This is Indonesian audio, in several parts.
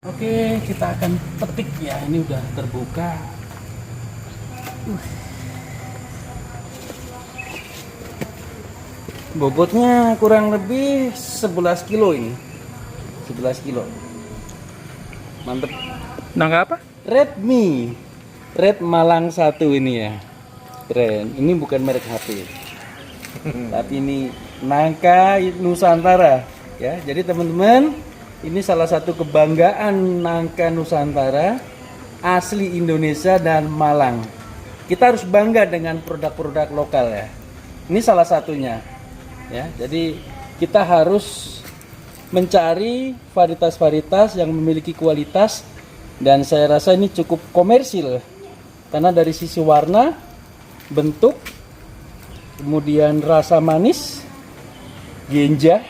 Oke, kita akan petik ya. Ini udah terbuka. Bobotnya kurang lebih 11 kilo ini. 11 kilo. Mantep. Nangka apa? Redmi. Red Malang 1 ini ya. Keren. Ini bukan merek HP. Tapi ini nangka Nusantara ya. Jadi teman-teman, ini salah satu kebanggaan nangka Nusantara asli Indonesia dan Malang. Kita harus bangga dengan produk-produk lokal ya. Ini salah satunya. Ya, jadi kita harus mencari varietas-varietas yang memiliki kualitas dan saya rasa ini cukup komersil karena dari sisi warna, bentuk, kemudian rasa manis, genjah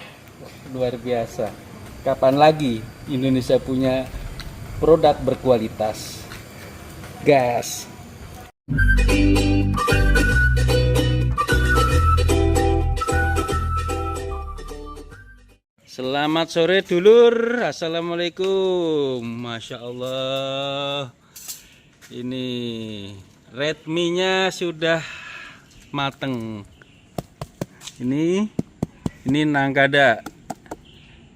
luar biasa. Kapan lagi Indonesia punya produk berkualitas? Gas. Selamat sore dulur. Assalamualaikum. Masya Allah. Ini Redmi-nya sudah mateng. Ini nangkada.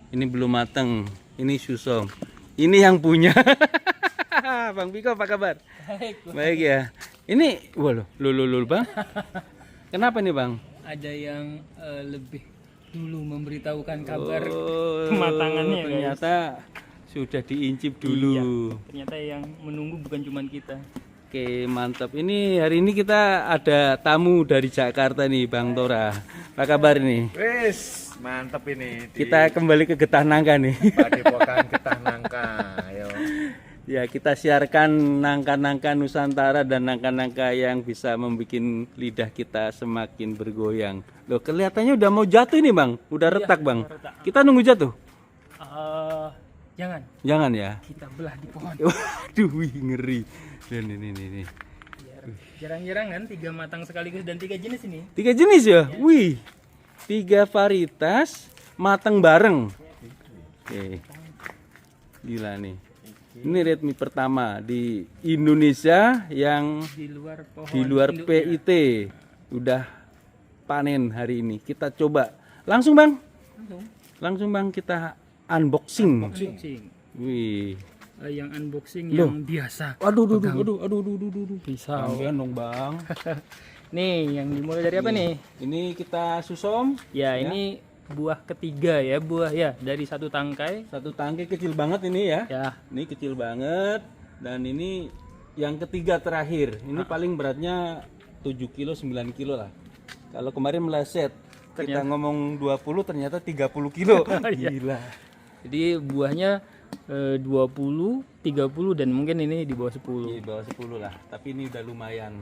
Ini belum mateng. Ini susom. Ini yang punya. Bang Biko apa kabar? Baik ya. Ini, waduh, lulu bang. Kenapa nih bang? Ada yang lebih dulu memberitahukan kabar Oh, kematangannya, ternyata sudah diincip dulu. Iya, ternyata yang menunggu bukan cuma kita. Oke, mantap. Ini hari ini kita ada tamu dari Jakarta nih, Bang Tora. Apa kabar nih? Wis, mantep ini. Kita kembali ke Getah Nangka nih. Padepokan Getah Nangka. Ayo. Ya, kita siarkan nangka-nangka Nusantara dan nangka-nangka yang bisa membuat lidah kita semakin bergoyang. Loh, kelihatannya udah mau jatuh ini, Bang. Udah retak, Bang. retak. Kita nunggu jatuh. Jangan, Jangan ya. kita belah di pohon. Waduh, wih, ngeri. Dan ini. Jarang-jarang kan 3 matang sekaligus dan 3 jenis ini. 3 jenis ya? Wih. 3 varietas matang bareng. Oke. Gila nih. Ini Redmi pertama di Indonesia yang Di luar pohon. di luar induknya. PIT. Udah panen hari ini. Kita coba. Langsung, Bang. Langsung, Bang, kita unboxing. Unboxing. Wih. Yang unboxing Loh. yang biasa. Aduh. Pisau. Sampean dong, Bang. Nih, yang dimulai dari apa nih? Ini kita susom. Ya, ini buah ketiga ya, dari satu tangkai. Satu tangkai kecil banget ini ya. Ya, Ini kecil banget dan ini yang ketiga terakhir. Ini paling beratnya 7 kilo 9 kilo lah. Kalau kemarin meleset kita ngomong 20 ternyata 30 kilo. Gila. jadi buahnya 20, 30 dan mungkin ini di bawah 10. Di bawah 10 lah, tapi ini udah lumayan.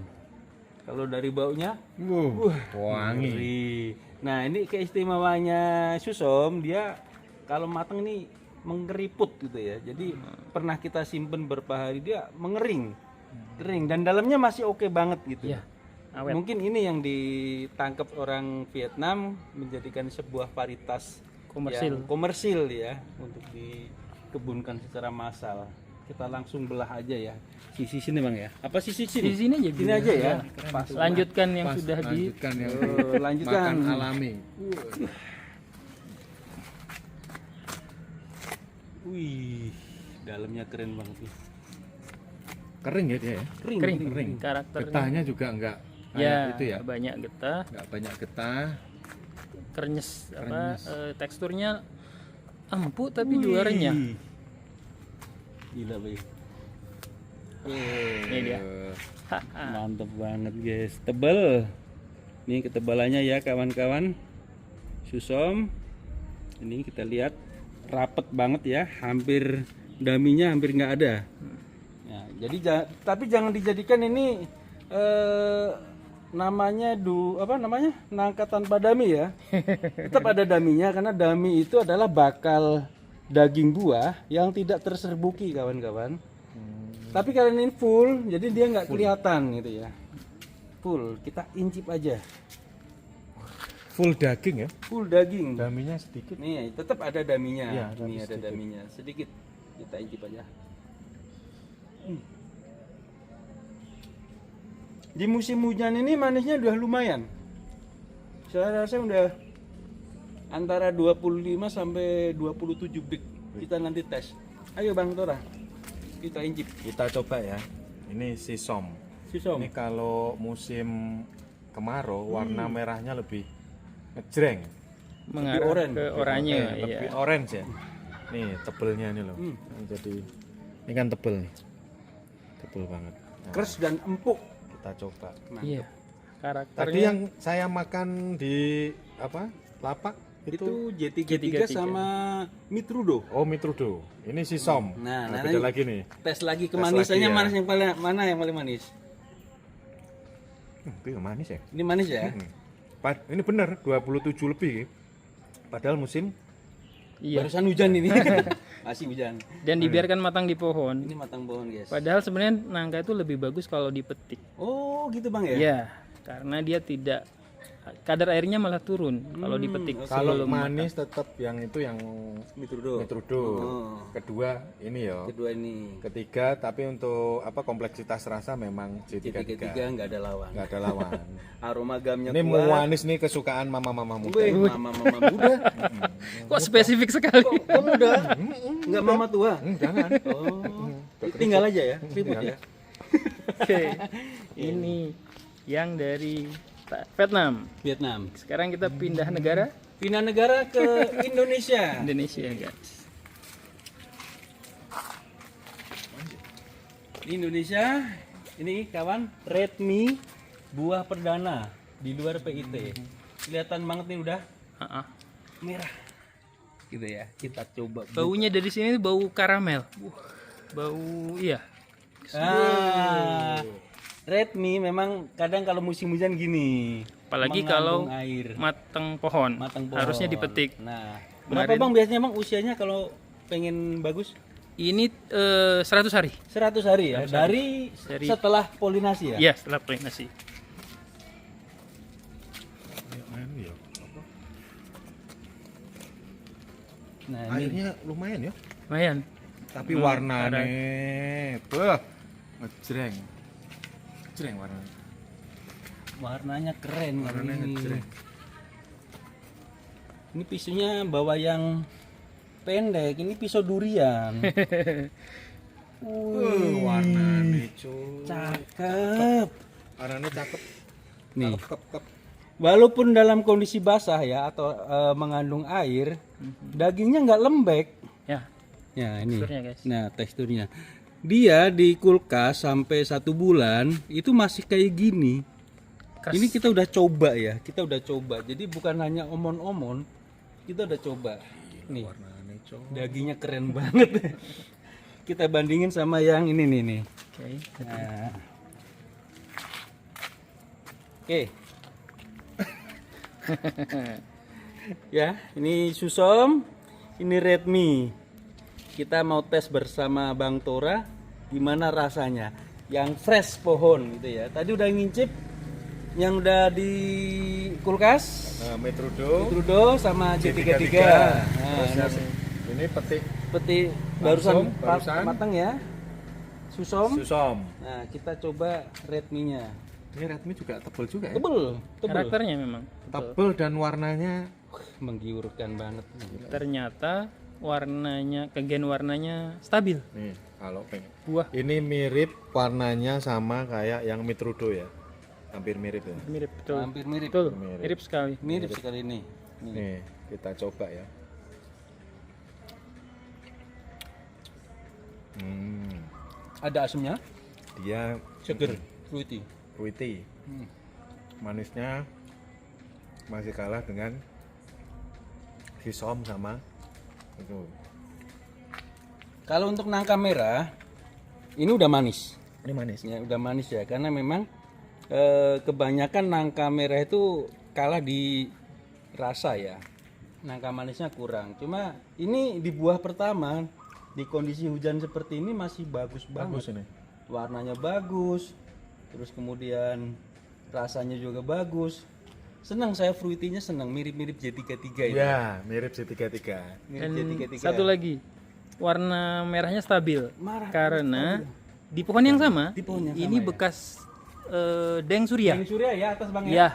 Kalau dari baunya Wangi. ngeri. Nah, ini keistimewaannya susom, dia kalau matang ini mengeriput gitu ya. Jadi pernah kita simpen beberapa hari dia mengering. Kering dan dalamnya masih oke banget gitu. Iya, awet. Mungkin ini yang ditangkap orang Vietnam menjadikan sebuah varietas Komersil. yang komersil ya untuk dikebunkan secara massal. Kita langsung belah aja ya. Sisi sini Bang ya. Apa sisi sini? Di sini aja. Sini aja ya. Pas. Lanjutkan yang Pas, sudah di lanjutkan yang Lanjutkan. makan alami. Wih, dalamnya keren banget nih. Kering ya dia ya. kering. Karakternya. Getahnya juga enggak Ya, kayak itu ya. banyak getah, Enggak banyak getah. krenyes, Krenyes. teksturnya empuk tapi juga renyah. Wih. Gila, Bay. Ini dia. Mantep banget, guys. Tebel. Ini ketebalannya ya, kawan-kawan. Susom. Ini kita lihat rapet banget ya, hampir daminya hampir nggak ada. Ya, jadi tapi jangan dijadikan ini namanya nangka tanpa dami ya. Tetap ada daminya karena dami itu adalah bakal daging buah yang tidak terserbuki kawan-kawan. Tapi kalian ini full, jadi dia nggak kelihatan gitu ya. Full, kita incip aja. Full daging ya. Full daging. Daminya sedikit. Nih, tetap ada daminya. Iya, Ini dami ada sedikit. daminya sedikit. Kita incip aja. Di musim hujan ini manisnya udah lumayan. Saya rasa udah antara 25 sampai 27 bit. Kita nanti tes. Ayo Bang Tora, kita incip. Kita coba ya. Ini sisom. Sisom. Ini kalau musim kemarau warna merahnya lebih ngejreng. Mengarah orange. ke oranye, Lebih iya. orange ya. Nih tebelnya ini loh. Jadi ini kan tebel nih. Tebel banget. Nah, Keras dan empuk. kita coba. Iya. Tadi Karakternya yang saya makan di apa? Lapak Itu itu J33 sama Mitrudo. oh Mitrudo. Ini sisom. Nah, Nah, nah, beda ini- lagi nih. Tes lagi Tes kemanisannya, lagi ya. manis yang paling mana yang paling manis? Itu yang manis ya. Ini manis ya? Ini bener 27 lebih. Padahal musim iya. Barusan hujan ini. Masih hujan. Dan dibiarkan matang di pohon. Ini matang pohon, guys. Padahal sebenarnya nangka itu lebih bagus kalau dipetik. Oh, gitu Bang ya? Iya, karena dia tidak kadar airnya malah turun kalau dipetik. kalau sebelum manis tetap yang itu yang Mitrudo. Mitrudo. Oh. Kedua ini ya. Kedua ini. Ketiga tapi untuk apa kompleksitas rasa memang J33 J33. nggak ada lawan. Nggak ada lawan. Aroma gamnya Ini kuat. manis nih kesukaan mama-mama muda. Wih, mama muda. Kok spesifik sekali? Kok muda? Enggak mama tua. Jangan. Oh. Tinggal aja ya, ribut ya. Oke. Ini yang dari Vietnam. Vietnam. Sekarang kita pindah negara Pindah negara ke Indonesia. Indonesia, guys. Di Indonesia ini kawan Redmi buah perdana di luar PIT. Kelihatan banget nih udah Ah, ah. merah. Gitu ya. Kita coba. Baunya dari sini bau karamel. Bau iya. Ah, Redmi memang kadang kalau musim hujan gini. Apalagi mengandung kalau air, matang pohon. matang pohon. Harusnya dipetik. Nah, berapa Kemarin- Bang biasanya Bang usianya kalau pengen bagus? Ini 100 hari. 100 hari ya. Dari setelah polinasi ya. Iya, setelah polinasi. Nah, ini Airnya lumayan ya. Lumayan. Tapi warnanya tuh ngejreng. Ngejreng warnanya. warnanya keren Warnanya ini. ngejreng. Ini pisunya bawa yang pendek. Ini pisau durian. Warnanya cuy. Cakep. Warnanya cakep. Nih. Kep. Walaupun dalam kondisi basah ya atau mengandung air, dagingnya nggak lembek. Ya, Ya ini. teksturnya, guys. Nah teksturnya. Dia di kulkas sampai 1 bulan itu masih kayak gini. Keras. Ini kita udah coba ya, kita udah coba. Jadi bukan hanya omon-omon, kita udah coba. Nih, Warnanya cuy. dagingnya keren banget. Kita bandingin sama yang ini nih. Oke. Nah. Oke. Ya, ini Susom, ini Redmi. Kita mau tes bersama Bang Tora gimana rasanya. Yang fresh pohon gitu ya. Tadi udah ngincip yang udah di kulkas, Metrudo. Trudo sama J33. Terus Nah, ini petik seperti Langsung, barusan barusan. matang ya. Susom. susom. Nah, kita coba Redmi-nya. Ini Redmi juga tebel juga ya. Tebel, tebel. Karakternya memang. Tebel dan warnanya Menggiurkan banget. Ternyata warnanya, kegen warnanya stabil. nih kalau pengen. Buah Ini mirip warnanya sama kayak yang Mitrudo ya. Hampir mirip ya. mirip, betul. Hampir mirip. Betul, Mirip. mirip sekali. Mirip sekali nih. Nih. Nih, kita coba ya. Ada asamnya, Dia seger, fruity. fruity. Hmm. Manisnya masih kalah dengan sisom sama itu. Kalau untuk nangka merah, ini udah manis. Ini manis. Ya, udah manis ya, karena memang kebanyakan nangka merah itu kalah di rasa ya. Nangka manisnya kurang. Cuma ini di buah pertama di kondisi hujan seperti ini masih bagus banget. Bagus ini. Warnanya bagus, terus kemudian rasanya juga bagus. Senang saya fruity-nya senang, mirip-mirip J33 ini. Ya, mirip C33. Mirip Dan J33. satu lagi, warna merahnya stabil. Marah Karena di pohon yang sama, Di pohon yang ini sama, ya? bekas Deng Surya. Ini Surya ya atas Bang ya. Ya,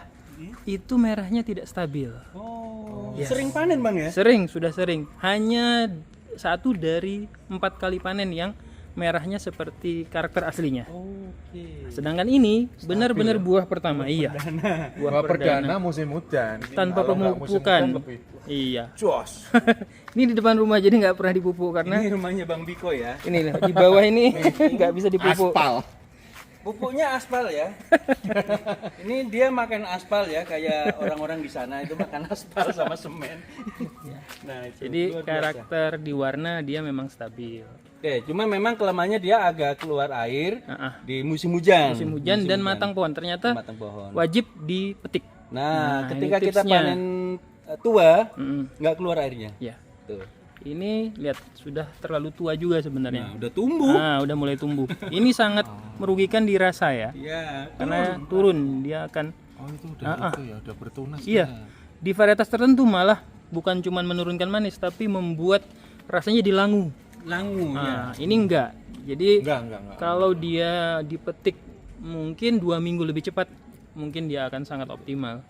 itu merahnya tidak stabil. Oh, Yes. sering panen Bang ya? Sudah sering. Hanya 1 dari 4 kali panen yang merahnya seperti karakter aslinya. Oke. Sedangkan ini benar-benar buah pertama, iya. Buah perdana musim hujan. Tanpa Kalau nggak musim pemupukan. hujan lebih Iya. jos. Ini di depan rumah jadi nggak pernah dipupuk karena Ini rumahnya Bang Biko ya. ini loh, di bawah ini nggak bisa dipupuk. Aspal. Pupuknya aspal ya. Ini dia makan aspal ya, kayak orang-orang di sana itu makan aspal sama semen. Nah, itu Jadi luar biasa. karakter di warna dia memang stabil. Oke, cuma memang kelemahannya dia agak keluar air Ah, di musim hujan. musim hujan dan matang pohon ternyata Matang pohon. wajib dipetik. Nah, Nah, ketika ini kita tipsnya. panen tua, Mm-mm. nggak keluar airnya. Ya, Tuh. ini lihat sudah terlalu tua juga Nah, sebenarnya. udah tumbuh. Nah, udah mulai tumbuh. Ini sangat merugikan di rasa ya, Iya. karena turun dia akan. Oh itu udah itu ya, udah bertunas. Iya, di varietas tertentu malah bukan cuma menurunkan manis, tapi membuat rasanya dilangu. Langu ya. Nah, ini enggak. Jadi Enggak. kalau dia dipetik mungkin 2 minggu lebih cepat, mungkin dia akan sangat optimal.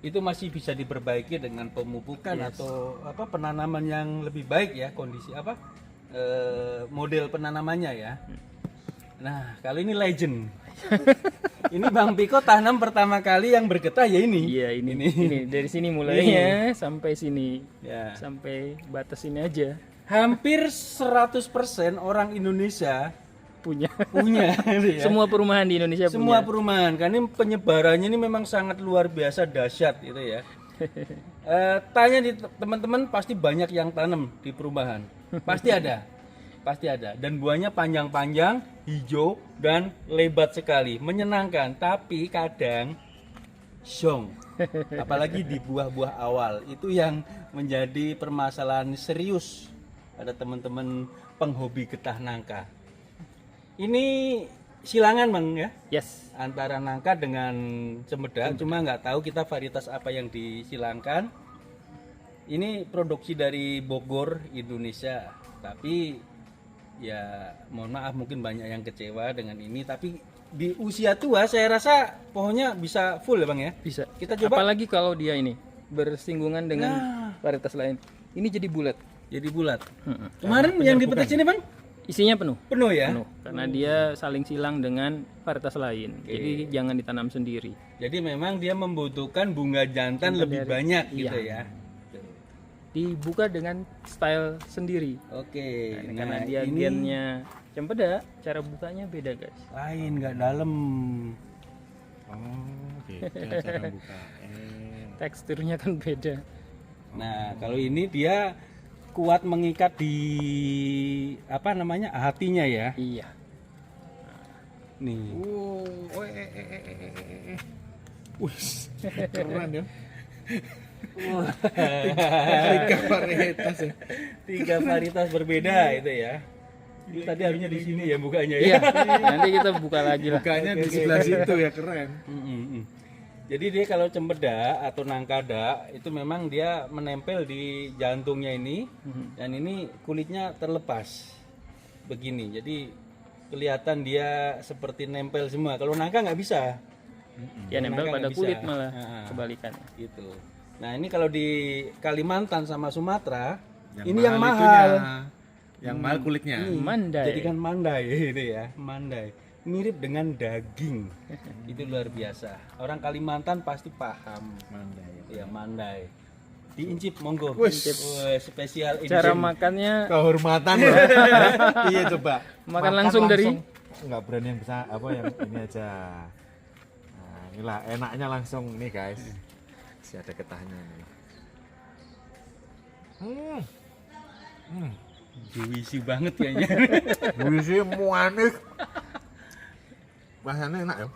Itu masih bisa diperbaiki dengan pemupukan atau apa penanaman yang lebih baik ya, kondisi apa model penanamannya ya. Nah, kali ini legend. Ini Bang Piko tanam pertama kali yang bergetah ya ini. Iya, ini dari sini mulainya sampai sini. Ya. Sampai batas ini aja Hampir 100% orang Indonesia punya. punya gitu ya. Semua perumahan di Indonesia Semua punya. perumahan, karena ini penyebarannya ini memang sangat luar biasa dahsyat gitu ya. Tanya di teman-teman pasti banyak yang tanam di perumahan, pasti ada, dan buahnya panjang-panjang, hijau dan lebat sekali, menyenangkan. Tapi kadang syong, apalagi di buah-buah awal itu yang menjadi permasalahan serius pada teman-teman penghobi getah nangka. Ini silangan Bang ya, Yes. antara nangka dengan cempedak, cuma nggak tahu kita varietas apa yang disilangkan. Ini produksi dari Bogor, Indonesia, tapi ya mohon maaf mungkin banyak yang kecewa dengan ini, tapi di usia tua saya rasa pohonnya bisa full ya Bang ya. Bisa. Kita coba. Apalagi kalau dia ini bersinggungan dengan varietas lain. Ini jadi bulat. Jadi bulat. Mm-mm. Kemarin yang dipetik sini Bang Isinya penuh. penuh ya. Penuh. Karena dia saling silang dengan varietas lain. Jadi jangan ditanam sendiri. Jadi memang dia membutuhkan bunga jantan lebih banyak gitu ya. Dibuka dengan style sendiri. Oke. Karena Nah, dia ini gennya cempedak, cara bukanya beda guys. lain nggak dalam. Oh, beda cara buka. Teksturnya kan beda. Nah, kalau ini dia kuat mengikat di apa namanya hatinya ya. Iya. Nih. Wih, keren ya. Tiga varietas ya. 3 varietas berbeda itu ya. Ini tadi harusnya di sini ya bukanya ya. Iya. Nanti kita buka lagi lah. Bukanya di sebelah situ ya, keren. Jadi dia kalau cempedak atau nangkada itu memang dia menempel di jantungnya ini, dan ini kulitnya terlepas begini. Jadi kelihatan dia seperti nempel semua. Kalau nangka nggak bisa. Ya nempel Nangka pada nggak kulit bisa. malah Nah. kebalikannya. Gitu. Nah ini kalau di Kalimantan sama Sumatera, Yang ini yang mahal mahal. itunya. Yang mahal kulitnya. Mandai. Jadikan mandai itu ya, mandai. Mirip dengan daging. Itu luar biasa. Orang Kalimantan pasti paham. Mandai. Ya mandai. Diincip monggo. Wes. Wes, spesial Cara edition. makannya Kehormatan loh. Iya coba. Makan langsung dari- Enggak berani yang besar apa yang ini aja. Nah, inilah enaknya langsung nih guys. Masih ada getahnya nih. Juicy banget kayaknya. Wih sih manis. Rasanya enak ya.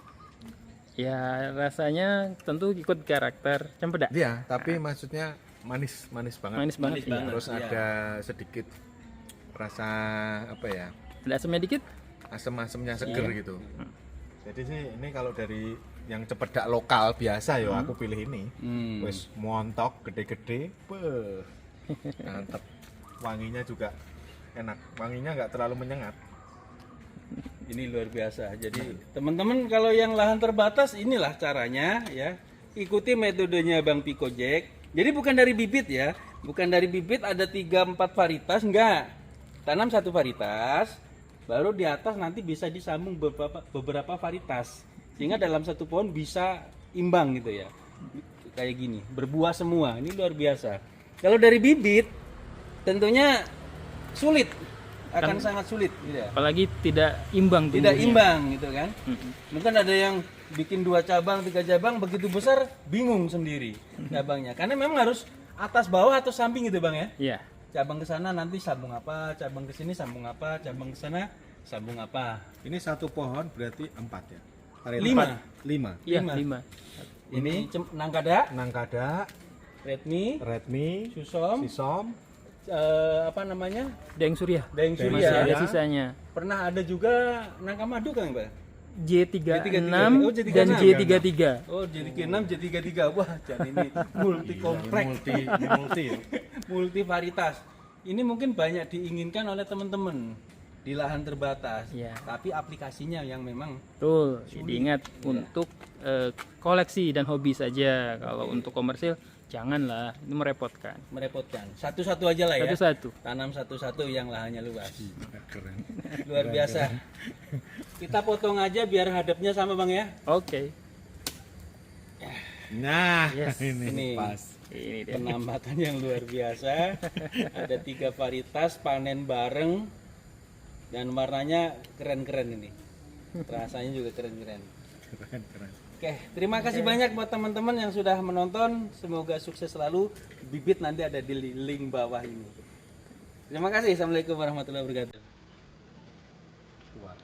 ya rasanya tentu ikut karakter cempedak. Iya, tapi maksudnya manis banget. Manis banget. Manis Iya. banget. Terus Iya. ada sedikit rasa apa ya? Ada asamnya dikit. Asam-asamnya seger gitu. Jadi sih ini kalau dari yang cepedak lokal biasa ya aku pilih ini. Wes montok gede-gede. Beuh. Mantap. Wanginya juga enak, wanginya nggak terlalu menyengat. Ini luar biasa. Jadi teman-teman kalau yang lahan terbatas inilah caranya ya. Ikuti metodenya Bang Piko Jack. Jadi bukan dari bibit ya. Bukan dari bibit ada 3-4 varietas, enggak. Tanam satu varietas, baru di atas nanti bisa disambung beberapa varietas. Sehingga dalam satu pohon bisa imbang gitu ya. Kayak gini, berbuah semua. Ini luar biasa. Kalau dari bibit tentunya sulit. Akan sangat sulit gitu ya. Apalagi tidak imbang Tidak tumbuhnya. imbang gitu kan. Mungkin ada yang bikin 2 cabang, 3 cabang begitu besar bingung sendiri cabangnya. Karena memang harus atas bawah atau samping gitu Bang ya. Iya. Cabang ke sana nanti sambung apa, cabang ke sini sambung apa, cabang ke sana sambung apa. Ini satu pohon berarti 4 ya. 5. 5. Iya, Lima. 5. Ini nangkada, Nangkada, redmi, redmi, susom, sisom, apa namanya? Daeng Surya. Daeng Daeng Masih surya. ada Surya. sisanya. Pernah ada juga nangka madu kan, Mbak? J36 Oh, J36. dan J33. Oh, jadi K6, jadi 33. Wah, jadi ini multi kompleks. multi. Multi varietas. Ini mungkin banyak diinginkan oleh teman-teman di lahan terbatas. Iya. Tapi aplikasinya yang memang Betul. Jadi ingat untuk koleksi dan hobi saja. Kalau untuk komersil janganlah, ini merepotkan. merepotkan. Satu-satu aja lah ya. Satu-satu. Tanam satu-satu yang lahannya luas. Keren. Luar biasa. Kita potong aja biar hadapnya sama Bang ya. Oke. Nah, Yes. ini Ini. pas. Ini dia. Penambatan yang luar biasa. Ada 3 varietas panen bareng dan warnanya keren-keren ini. Rasanya juga keren-keren. Keren. Oke, terima kasih banyak buat teman-teman yang sudah menonton. Semoga sukses selalu. Bibit nanti ada di link bawah ini. Terima kasih. Assalamualaikum warahmatullahi wabarakatuh. Kuat.